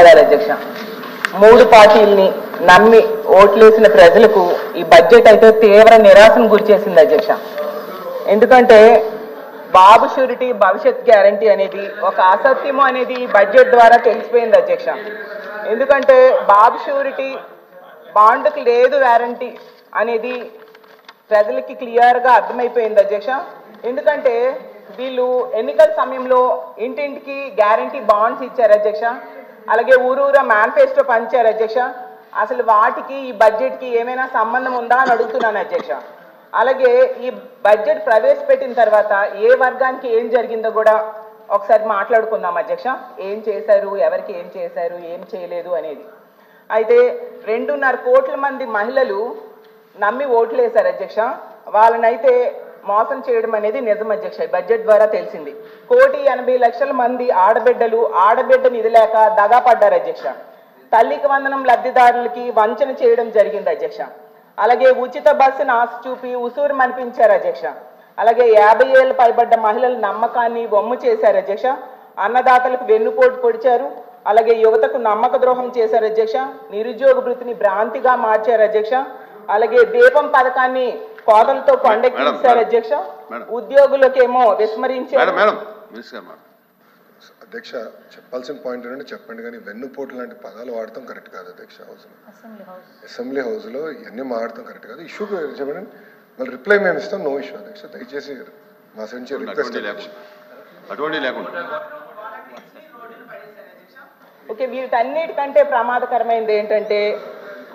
అధ్యక్ష, మూడు పార్టీల్ని నమ్మి ఓట్లేసిన ప్రజలకు ఈ బడ్జెట్ అయితే తీవ్ర నిరాశను గురిచేసింది అధ్యక్ష. ఎందుకంటే బాబు షూరిటీ భవిష్యత్ గ్యారంటీ అనేది ఒక అసత్యము అనేది ఈ బడ్జెట్ ద్వారా తెలిసిపోయింది అధ్యక్ష. ఎందుకంటే బాబు షూరిటీ బాండ్కి లేదు గ్యారంటీ అనేది ప్రజలకి క్లియర్గా అర్థమైపోయింది అధ్యక్ష. ఎందుకంటే వీళ్ళు ఎన్నికల సమయంలో ఇంటింటికి గ్యారంటీ బాండ్స్ ఇచ్చారు అధ్యక్ష. అలాగే ఊరూరా మేనిఫెస్టో పంచారు అధ్యక్ష. అసలు వాటికి ఈ బడ్జెట్కి ఏమైనా సంబంధం ఉందా అని అడుగుతున్నాను అధ్యక్ష. అలాగే ఈ బడ్జెట్ ప్రవేశపెట్టిన తర్వాత ఏ వర్గానికి ఏం జరిగిందో కూడా ఒకసారి మాట్లాడుకుందాం అధ్యక్ష. ఏం చేశారు, ఎవరికి ఏం చేశారు, ఏం చేయలేదు అనేది. అయితే 2.5 కోట్ల మంది మహిళలు నమ్మి ఓట్లు వేశారు అధ్యక్ష. వాళ్ళనైతే మోసం చేయడం అనేది నిజం అధ్యక్ష. బడ్జెట్ ద్వారా తెలిసింది. 1,80,00,000 మంది ఆడబిడ్డ నిధి లేక దగా పడ్డారు అధ్యక్ష. తల్లికి వందనం లబ్ధిదారులకి వంచన చేయడం జరిగింది అధ్యక్ష. అలాగే ఉచిత బస్సును ఆశ చూపి ఉసూరు మనిపించారు అధ్యక్ష. అలాగే 50 ఏళ్ళు పైబడ్డ మహిళల నమ్మకాన్ని వమ్ము చేశారు అధ్యక్ష. అన్నదాతలకు వెన్నుపోటు పొడిచారు. అలాగే యువతకు నమ్మక ద్రోహం చేశారు అధ్యక్ష. నిరుద్యోగ వృత్తిని భ్రాంతిగా మార్చారు అధ్యక్ష. అలాగే దీపం పథకాన్ని కోతలతో కొండెక్కించారు అధ్యక్ష. ఉద్యోగులకేమో విస్మరించారు. అధ్యక్ష, చెప్పాల్సిన పాయింట్ ఏంటంటే చెప్పండి, కానీ వెన్నుపోటు లాంటి పదాలు వాడటం కరెక్ట్ కాదు అధ్యక్ష. అసెంబ్లీ హౌస్ లో ఇవన్నీ మాడటం కరెక్ట్ కాదు. ఇష్యూ చెప్పండి, మళ్ళీ రిప్లై మేము ఇస్తాం. నో ఇష్యూ అధ్యక్ష. దయచేసి మా నుంచి రిక్వెస్ట్. ఓకే, వీటన్నిటికంటే ప్రమాదకరమైనది ఏంటంటే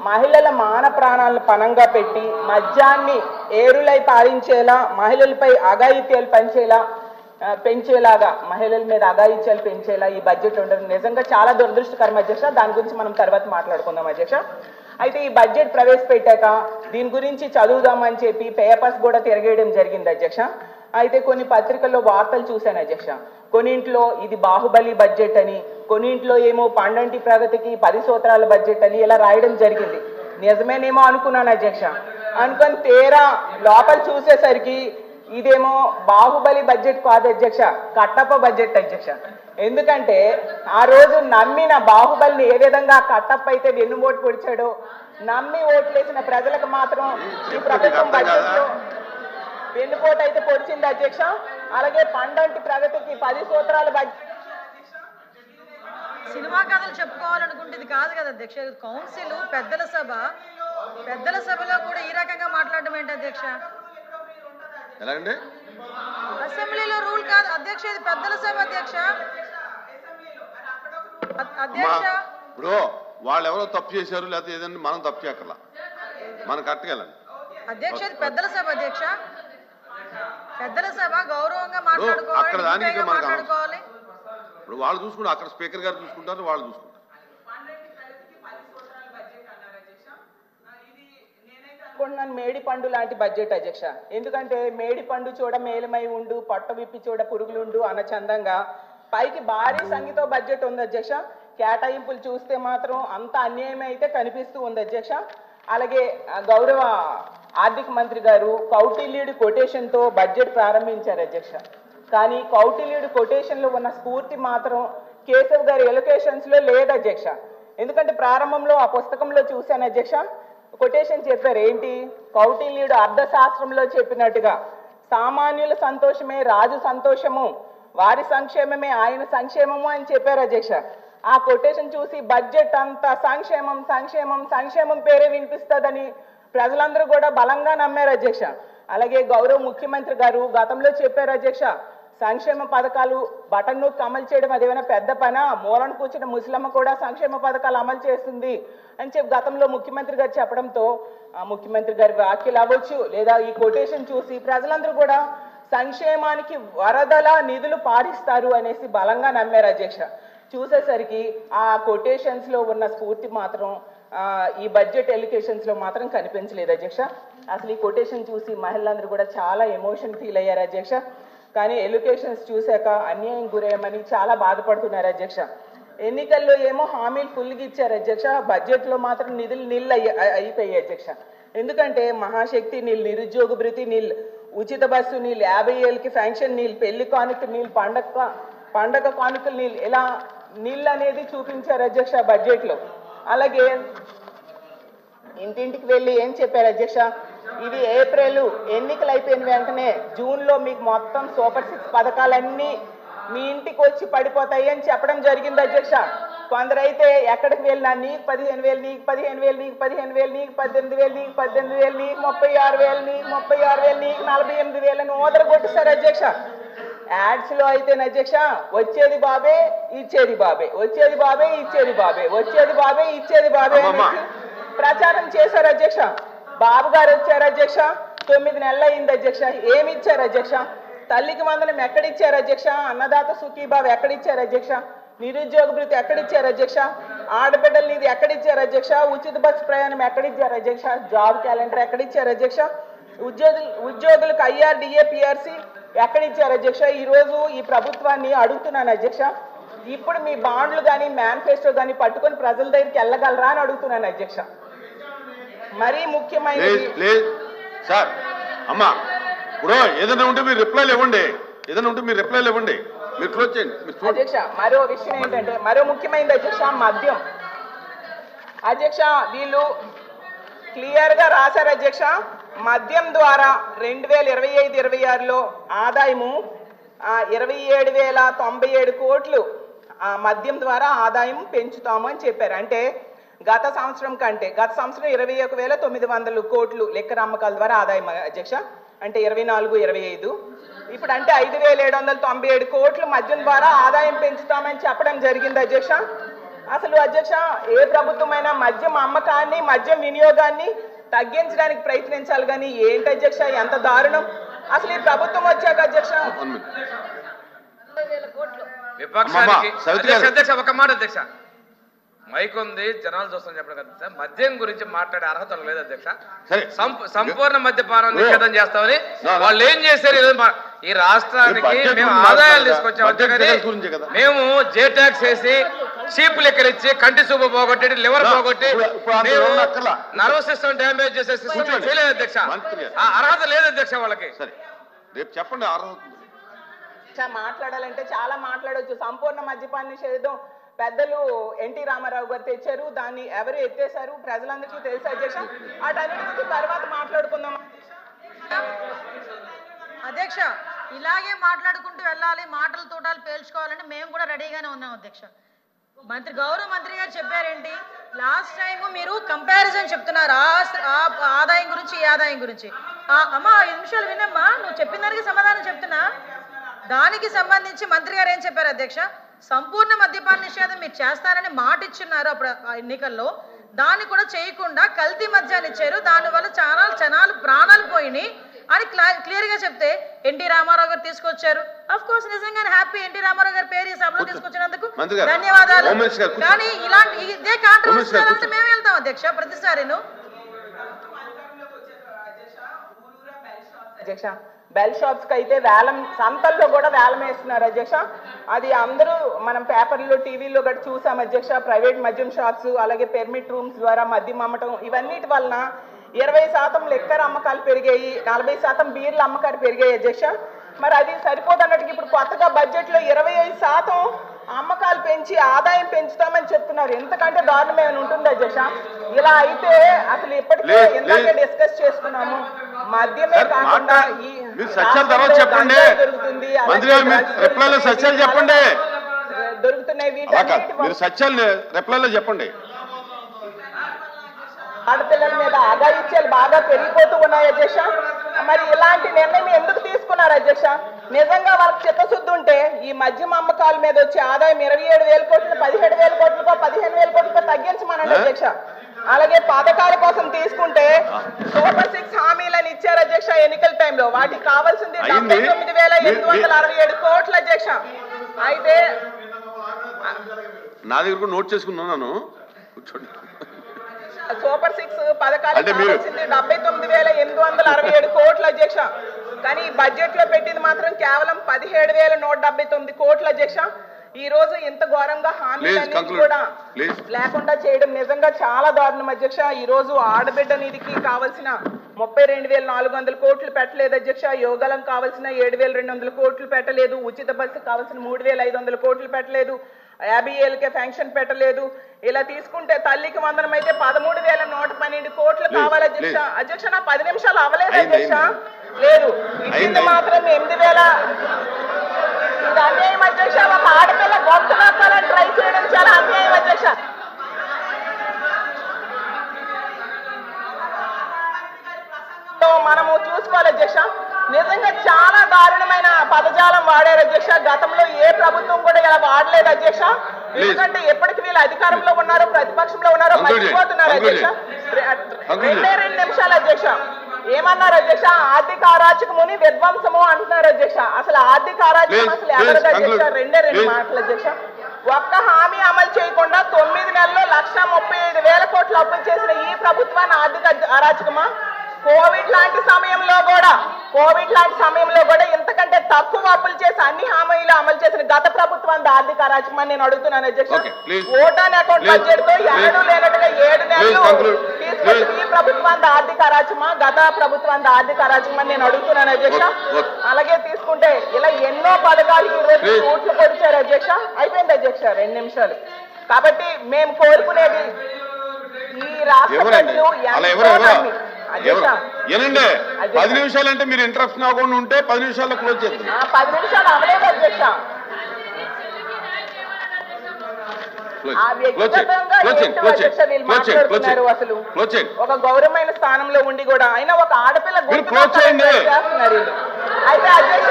మహిళల మాన ప్రాణాలను పణంగా పెట్టి మద్యాన్ని ఏరులై పారించేలా, మహిళలపై అఘాయిత్యాలు పెంచేలాగా మహిళల మీద అఘాయిత్యాలు పెంచేలా ఈ బడ్జెట్ ఉండడం నిజంగా చాలా దురదృష్టకరం అధ్యక్ష. దాని గురించి మనం తర్వాత మాట్లాడుకుందాం అధ్యక్ష. అయితే ఈ బడ్జెట్ ప్రవేశపెట్టాక దీని గురించి చదువుదామని చెప్పి పేపర్స్ కూడా తిరగేయడం జరిగింది అధ్యక్ష. అయితే కొన్ని పత్రికల్లో వార్తలు చూశాను అధ్యక్ష. కొన్నింట్లో ఇది బాహుబలి బడ్జెట్ అని, కొన్నింట్లో ఏమో పండంటి ప్రగతికి 10 సూత్రాల బడ్జెట్ అని ఇలా రాయడం జరిగింది. నిజమేనేమో అనుకున్నాను అధ్యక్ష. అనుకొని తీరా లోపల చూసేసరికి ఇదేమో బాహుబలి బడ్జెట్ కాదు అధ్యక్ష, కట్టప్ప బడ్జెట్ అధ్యక్ష. ఎందుకంటే ఆ రోజు నమ్మిన బాహుబలిని ఏ విధంగా కట్టప్ప అయితే వెన్నుపోటు పొడిచాడో, నమ్మి ఓట్లేసిన ప్రజలకు మాత్రం ఈ ప్రభుత్వం బడ్జెట్ లో వెన్నుపోటు అయితే పొడిచింది అధ్యక్ష. అలాగే పండంటి ప్రగతికి 10 సూత్రాల బడ్జెట్. సినిమా కథలు చెప్పుకోవాలనుకుంటే ఇది కాదు కదా అధ్యక్ష. కౌన్సిల్ పెద్దల సభలో కూడా ఈ రకంగా మాట్లాడడం ఏంటి అధ్యక్ష? ఎలాగండి? అసెంబ్లీలో రూల్ కాదు అధ్యక్ష, ఇది పెద్దల సభ అధ్యక్ష. అధ్యక్ష, ఇప్పుడు వాళ్ళు ఎవరో తప్పు చేశారు, లేకపోతే ఏదైనా మనం తప్పు చేయక్కర్లా, మనం కట్టగలండి అధ్యక్ష. ఇది పెద్దల సభ అధ్యక్ష. పెద్దల సభ గౌరవంగా మాట్లాడుకోవాలి. ఇప్పుడు వాళ్ళు చూసుకుంటారు, అక్కడ స్పీకర్ గారు చూసుకుంటారు, వాళ్ళు చూసుకుంటారు. మేడి పండు లాంటి బడ్జెట్ అధ్యక్ష. ఎందుకంటే మేడి పండు చూడ మేలమై ఉండు, పొట్ట విప్పి చూడ పురుగులుండు అన్న చందంగా పైకి భారీ సంఖ్యతో బడ్జెట్ ఉంది అధ్యక్ష. కేటాయింపులు చూస్తే మాత్రం అంత అన్యాయం అయితే కనిపిస్తూ ఉంది అధ్యక్ష. అలాగే గౌరవ ఆర్థిక మంత్రి గారు కౌటిల్యుడి కొటేషన్తో బడ్జెట్ ప్రారంభించారు అధ్యక్ష. కానీ కౌటిల్యుడి కొటేషన్లో ఉన్న స్ఫూర్తి మాత్రం కేశవ్ గారి ఎలొకేషన్స్లో లేదు అధ్యక్ష. ఎందుకంటే ప్రారంభంలో ఆ పుస్తకంలో చూశాను అధ్యక్ష, కొటేషన్ చెప్పారు. ఏంటి? కౌటిల్యుడు అర్థశాస్త్రంలో చెప్పినట్టుగా సామాన్యుల సంతోషమే రాజు సంతోషము, వారి సంక్షేమమే ఆయన సంక్షేమము అని చెప్పారు అధ్యక్ష. ఆ కొటేషన్ చూసి బడ్జెట్ అంతా సంక్షేమం పేరే వినిపిస్తుందని ప్రజలందరూ కూడా బలంగా నమ్మారు అధ్యక్ష. అలాగే గౌరవ ముఖ్యమంత్రి గారు గతంలో చెప్పారు అధ్యక్ష, సంక్షేమ పథకాలు బటన్ నొక్కి అమలు చేయడం అదేమైనా పెద్ద పనా, మూలను కూర్చున్న ముసలమ్మ కూడా సంక్షేమ పథకాలు అమలు చేస్తుంది అని చెప్పి గతంలో ముఖ్యమంత్రి గారు చెప్పడంతో ముఖ్యమంత్రి గారి వ్యాఖ్యలు అవ్వచ్చు లేదా ఈ కొటేషన్ చూసి ప్రజలందరూ కూడా సంక్షేమానికి వరదల నిధులు పారిస్తారు అనేసి బలంగా నమ్మారు అధ్యక్ష. చూసేసరికి ఆ కొటేషన్స్ లో ఉన్న స్ఫూర్తి మాత్రం ఈ బడ్జెట్ ఎలికేషన్స్ లో మాత్రం కనిపించలేదు అధ్యక్ష. అసలు ఈ కొటేషన్ చూసి మహిళలందరూ కూడా చాలా ఎమోషన్ ఫీల్ అయ్యారు అధ్యక్ష. కానీ ఎలికేషన్స్ చూశాక అన్యాయం గురయ్యమని చాలా బాధపడుతున్నారు అధ్యక్ష. ఎన్నికల్లో ఏమో హామీలు ఫుల్గా ఇచ్చారు అధ్యక్ష, బడ్జెట్ లో మాత్రం నిధులు నీళ్ళు అయిపోయాయి అధ్యక్ష. ఎందుకంటే మహాశక్తి నీళ్ళు, నిరుద్యోగ భృతి నీళ్ళు, ఉచిత బస్సు నీళ్ళు, 50 ఏళ్ళకి ఫ్యాంక్షన్ నీళ్ళు, పెళ్లి కానుక నీళ్ళు, పండగ కానుకలు నీళ్ళు, ఇలా నీళ్ళు అనేది చూపించారు అధ్యక్ష బడ్జెట్ లో. అలాగే ఇంటింటికి వెళ్ళి ఏం చెప్పారు అధ్యక్ష, ఇది ఏప్రిల్ ఎన్నికలు అయిపోయిన వెంటనే జూన్ లో మీకు మొత్తం సూపర్ 6 పథకాలన్నీ మీ ఇంటికి వచ్చి పడిపోతాయి అని చెప్పడం జరిగింది అధ్యక్ష. కొందరైతే ఎక్కడికి వెళ్ళినా నీకు 15,000, నీకు 15,000, నీకు 15,000, నీకు 18,000, నీకు 18,000, నీకు 36,000, నీకు 36,000, నీకు 48,000 అని ఓదర కొట్టేశారు అధ్యక్ష. యాడ్స్ లో అయితే అధ్యక్ష వచ్చేది బాబే ఇచ్చేది బాబే, వచ్చేది బాబే ఇచ్చేది బాబే, వచ్చేది బాబే ఇచ్చేది బాబే అనేసి ప్రచారం చేశారు అధ్యక్ష. బాబు గారు వచ్చారు అధ్యక్ష, 9 నెలలు అయింది అధ్యక్ష. ఏమి ఇచ్చారు అధ్యక్ష? తల్లికి వందనం ఎక్కడిచ్చారు అధ్యక్ష? అన్నదాత సుఖీబాబు ఎక్కడిచ్చారు అధ్యక్ష? నిరుద్యోగ భృతి ఎక్కడిచ్చారు అధ్యక్ష? ఆడబిడ్డల నిధి ఎక్కడిచ్చారు అధ్యక్ష? ఉచిత బస్సు ప్రయాణం ఎక్కడిచ్చారు అధ్యక్ష? జాబ్ క్యాలెండర్ ఎక్కడిచ్చారు అధ్యక్ష? ఉద్యోగులకు IRDA PRC ఎక్కడిచ్చారు అధ్యక్ష? ఈ రోజు ఈ ప్రభుత్వాన్ని అడుగుతున్నాను అధ్యక్ష, ఇప్పుడు మీ బాండ్లు కానీ మేనిఫెస్టో కానీ పట్టుకొని ప్రజల దగ్గరికి వెళ్ళగలరా అని అడుగుతున్నాను అధ్యక్ష. మరీ ముఖ్యమైనది సార్ అమ్మా, ఇప్పుడు ఏదైనా ఉంటే మీరు రిప్లైలు ఇవ్వండి, ఏదైనా ఉంటే మీరు రిప్లైలు ఇవ్వండి, మీరు క్లోజ్ చేయండి అధ్యక్ష. మరో విషయం ఏంటంటే, మరో ముఖ్యమైనది అధ్యక్ష, మద్యం అధ్యక్ష. వీళ్ళు క్లియర్ గా రాశారు అధ్యక్ష, మద్యం ద్వారా 2025-26లో ఆదాయము 27,097 కోట్లు మద్యం ద్వారా ఆదాయం పెంచుతాము అని చెప్పారు. అంటే గత సంవత్సరం 21,900 కోట్లు లిక్కర్ అమ్మకాల ద్వారా ఆదాయం అధ్యక్ష. అంటే 24-25 ఇప్పుడు అంటే 5,797 కోట్లు మద్యం ద్వారా ఆదాయం పెంచుతామని చెప్పడం జరిగింది అధ్యక్ష. అసలు అధ్యక్ష ఏ ప్రభుత్వమైనా మద్యం అమ్మకాన్ని మద్యం వినియోగాన్ని తగ్గించడానికి ప్రయత్నించాలి కానీ ఏంటి అధ్యక్ష ఎంత దారుణం అసలు ఈ ప్రభుత్వం వచ్చాక అధ్యక్ష. విపక్షానికి అధ్యక్ష ఒక మాట అధ్యక్ష, మైక్ ఉంది జనాలు చూస్తాం చెప్పడం కదా, మద్యం గురించి మాట్లాడే అర్హత లేదు అధ్యక్ష. సంపూర్ణ మద్యపానం నిషేధం చేస్తామని వాళ్ళు ఏం చేశారు? ఈ రాష్ట్రానికి మేము ఆదాయాలు తీసుకొచ్చాం, మేము జే ట్యాక్స్ వేసి చీప్ లెక్కలు ఇచ్చి కంటి చూపు పోగొట్టి లివర్ పోగొట్టి నర్వస్ సిస్టమ్ డ్యామేజ్ చేసే సిస్టమ్ చేయలేదు అధ్యక్ష. ఆ అర్హత లేదు అధ్యక్ష వాళ్ళకి. రేపు చెప్పండి అర్హత. మాట్లాడాలంటే చాలా మాట్లాడొచ్చు. సంపూర్ణ మద్యపాన నిషేధం పెద్దలు ఎన్టీ రామారావు గారు తెచ్చారు, దాన్ని ఎవరు ఎత్తేసారు ప్రజలందరికీ తెలుసు అధ్యక్ష. అటన్నిటి తర్వాత మాట్లాడుకుందాం అధ్యక్ష. ఇలాగే మాట్లాడుకుంటూ వెళ్ళాలి, మాటలు తోటాలు పేల్చుకోవాలంటే మేము కూడా రెడీగానే ఉన్నాం అధ్యక్ష. గౌరవ మంత్రి గారు చెప్పారేంటి లాస్ట్ టైం మీరు కంపారిజన్ చెప్తున్నారు ఆదాయం గురించి ఈ ఆదాయం గురించి. అమ్మా 5 నిమిషాలు వినమ్మా, నువ్వు చెప్పిన దానికి సమాధానం చెప్తున్నా. దానికి సంబంధించి మంత్రి గారు ఏం చెప్పారు అధ్యక్ష? సంపూర్ణ మద్యపాన నిషేధం మీరు చేస్తారని మాట ఇచ్చున్నారు అప్పుడు ఎన్నికల్లో, దాన్ని కూడా చేయకుండా కల్తీ మద్యాన్ని ఇచ్చారు, దానివల్ల చాలా జనాలు ప్రాణాలు పోయినాయి అని క్లియర్ గా చెప్తే ఎన్టీ రామారావు గారు తీసుకొచ్చారు. అఫ్ కోర్స్ నిజంగానే హ్యాపీ ఎన్టీ రామారావు గారు పేరు ఈ సభలో తీసుకొచ్చినందుకు ధన్యవాదాలు. కానీ ఇలాంటి ఇదే కాంట్రవర్సీ మేము వెళ్తాం అధ్యక్ష ప్రతిసారిను. అధ్యక్ష బెల్ షాప్స్ కి అయితే వేలం, సంతల్లో కూడా వేలం వేస్తున్నారు అధ్యక్ష. అది అందరూ మనం పేపర్లో టీవీలో కూడా చూసాం అధ్యక్ష. ప్రైవేట్ మద్యం షాప్స్ అలాగే పెర్మిట్ రూమ్స్ ద్వారా మద్యం అమ్మటం ఇవన్నిటి వలన 20% లిక్కర్ అమ్మకాలు పెరిగాయి, 40% బీర్ల అమ్మకాలు పెరిగాయి అధ్యక్ష. మరి అది సరిపోదన్నట్టుగా ఇప్పుడు కొత్తగా బడ్జెట్ లో 25% అమ్మకాలు పెంచి ఆదాయం పెంచుతామని చెప్తున్నారు. ఎంతకంటే దారుణం ఏమైనా ఉంటుంది అధ్యక్ష? ఇలా అయితే అసలు ఇప్పటికే ఎందాకే డిస్కస్ చేసుకున్నాము, మద్యమే కాకుండా దొరుకుతున్నాయి చెప్పండి. ఆడపిల్లల మీద అఘాయిత్యాలు బాగా పెరిగిపోతూ ఉన్నాయి అధ్యక్ష. మరి ఇలాంటి నిర్ణయం ఎందుకు తీసుకున్నారు అధ్యక్ష? నిజంగా వాళ్ళకి చిత్తశుద్ధి ఉంటే ఈ మద్యం అమ్మకాల మీద వచ్చే ఆదాయం 27,000 కోట్లు 17,000 కోట్లకో 15,000 కోట్లకో తగ్గించమనండి అధ్యక్ష. అలాగే పథకాల కోసం తీసుకుంటే సూపర్ 6 హామీలను ఇచ్చారు అధ్యక్ష ఎన్నికల టైంలో, వాటికి కావాల్సింది 79,867 కోట్ల అధ్యక్ష. అయితే నా దగ్గర నోట్ చేసుకున్నాను కూర్చోండి. సూపర్ 6 పథకాలకు కావాల్సింది 79,867 కోట్ల అధ్యక్ష. కానీ బడ్జెట్ లో పెట్టింది మాత్రం కేవలం 17,179 కోట్ల అధ్యక్ష. ఈ రోజు ఇంత ఘోరంగా హామీలన్నీ కూడా లేకుండా చేయడం నిజంగా చాలా దారుణం అధ్యక్ష. ఈ రోజు ఆడబిడ్డ నిధికి కావాల్సిన 32,400 కోట్లు పెట్టలేదు అధ్యక్ష. యోగాలకు కావాల్సిన 7,200 కోట్లు పెట్టలేదు. ఉచిత బస్సు కావాల్సిన 3,500 కోట్లు పెట్టలేదు. 50 ఏళ్ళకే ఫంక్షన్ పెట్టలేదు. ఇలా తీసుకుంటే తల్లికి వందనం అయితే 13,112 కోట్లు కావాలి అధ్యక్ష. అధ్యక్ష నా 10 నిమిషాలు అవ్వలేదు అధ్యక్ష. లేదు ఇచ్చింది మాత్రం 8,000. ఇది అన్యాయం అధ్యక్ష. ఒక ఆడపిల్ల గొంతు నొక్కాలని ట్రై చేయడం చాలా అన్యాయం అధ్యక్ష. మనము చూసుకోవాలి అధ్యక్ష. నిజంగా చాలా దారుణమైన పదజాలం వాడారు అధ్యక్ష. గతంలో ఏ ప్రభుత్వం కూడా ఇలా వాడలేదు అధ్యక్ష. ఎందుకంటే ఎప్పటికి వీళ్ళు అధికారంలో ఉన్నారో ప్రతిపక్షంలో ఉన్నారో మర్చిపోతున్నారు అధ్యక్ష. 2 నిమిషాలు అధ్యక్ష. ఏమన్నారు అధ్యక్ష? ఆర్థిక అరాచకముని విధ్వంసము అంటున్నారు అధ్యక్ష. అసలు ఆర్థిక అరాచకం అసలు ఎవరిది అధ్యక్ష? 2 మాటలు అధ్యక్ష. ఒక్క హామీ అమలు చేయకుండా 9 నెలల్లో 1,35,000 కోట్లు అప్పులు చేసిన ఈ ప్రభుత్వాన్ని ఆర్థిక అరాచకమా? కోవిడ్ లాంటి సమయంలో కూడా ఇంతకంటే తక్కువ అప్పులు చేసి అన్ని హామీలు అమలు చేసిన గత ప్రభుత్వాన్ని ఆర్థిక అరాచకమని నేను అడుగుతున్నాను అధ్యక్ష. ఓటాన్ అకౌంట్ బడ్జెట్ తో ఎన్నడూ లేనట్టుగా 7 నెలలు తీసుకొచ్చి ఈ ప్రభుత్వాన్ని ఆర్థిక అరాచకమా గత ప్రభుత్వాన్ని ఆర్థిక అరాచకమని నేను అడుగుతున్నాను అధ్యక్ష. అలాగే తీసుకుంటే ఇలా ఎన్నో పథకాలకి ఈరోజు ఓట్లు పొడిచారు అధ్యక్ష. అయిపోయింది అధ్యక్ష 2 నిమిషాలు. కాబట్టి మేము కోరుకునేది ఈ రాష్ట్ర ప్రజలు ఏనండి 10 నిమిషాలు అంటే మీరు ఇంటరప్షన్ అవ్వకుండా ఉంటే 10 నిమిషాల్లో క్లోజ్ చేద్దాం. 10 నిమిషాలు అవ్వలేదు అధ్యక్ష. అసలు ఒక గౌరవమైన స్థానంలో ఉండి కూడా అయినా ఒక ఆడపిల్ల చేస్తున్నారు. అయితే అధ్యక్ష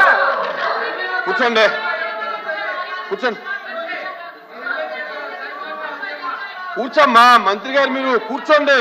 కూర్చోండి కూర్చోమ్మా మంత్రి గారు మీరు కూర్చోండి.